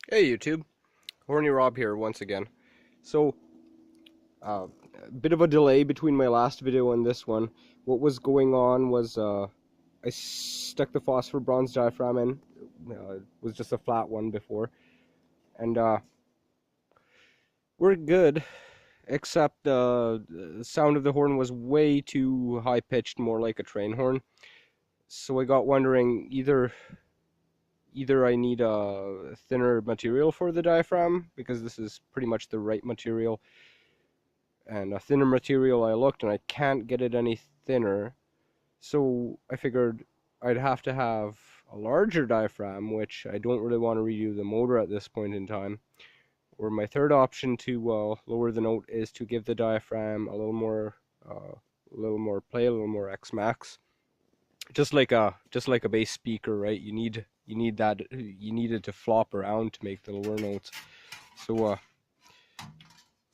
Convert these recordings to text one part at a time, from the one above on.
Hey YouTube, Horny Rob here once again. So, a bit of a delay between my last video and this one. What was going on was I stuck the phosphor bronze diaphragm in. It was just a flat one before, and we're good. Except the sound of the horn was way too high pitched, more like a train horn. So I got wondering either I need a thinner material for the diaphragm because this is pretty much the right material, and a thinner material. I looked and I can't get it any thinner, so I figured I'd have to have a larger diaphragm, which I don't really want to redo the motor at this point in time. Or my third option to lower the note is to give the diaphragm a little more play, a little more X max, just like a bass speaker, right? You need it to flop around to make the lower notes. So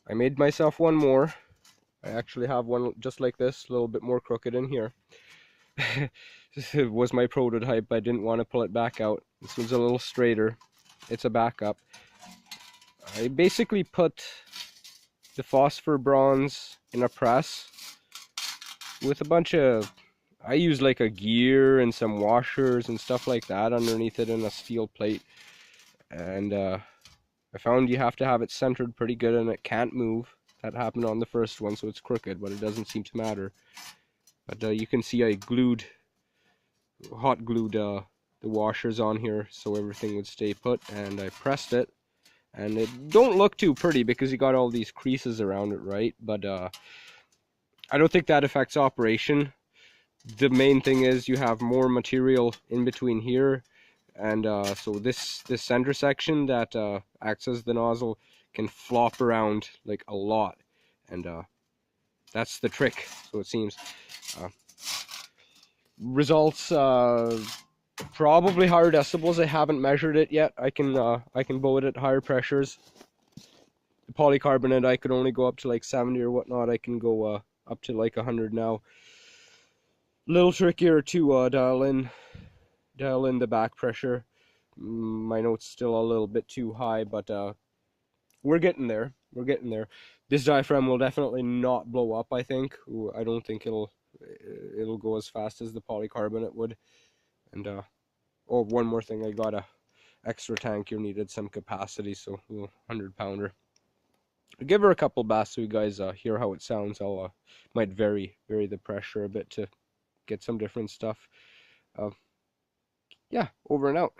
I made myself one more. I actually have one just like this, a little bit more crooked in here. It was my prototype. I didn't want to pull it back out. This one's a little straighter. It's a backup. I basically put the phosphor bronze in a press with a bunch of, I use like a gear and some washers and stuff like that underneath it in a steel plate. And I found you have to have it centered pretty good and it can't move. That happened on the first one, so it's crooked, but it doesn't seem to matter. But you can see I hot glued the washers on here so everything would stay put, and I pressed it. And it don't look too pretty because you got all these creases around it, right? But I don't think that affects operation. The main thing is you have more material in between here, and so this center section that acts as the nozzle can flop around like a lot, and that's the trick, so it seems. Results probably higher decibels. I haven't measured it yet. I can blow it at higher pressures. The polycarbonate I could only go up to like 70 or whatnot. I can go up to like 100 now. A little trickier to dial in the back pressure. My note's still a little bit too high, but we're getting there. We're getting there. This diaphragm will definitely not blow up, I think. I don't think it'll go as fast as the polycarbonate would. And oh, one more thing, I got a extra tank here, needed some capacity, so a little 100-pounder. I'll give her a couple baths so you guys hear how it sounds. I'll might vary the pressure a bit to get some different stuff. Yeah, over and out.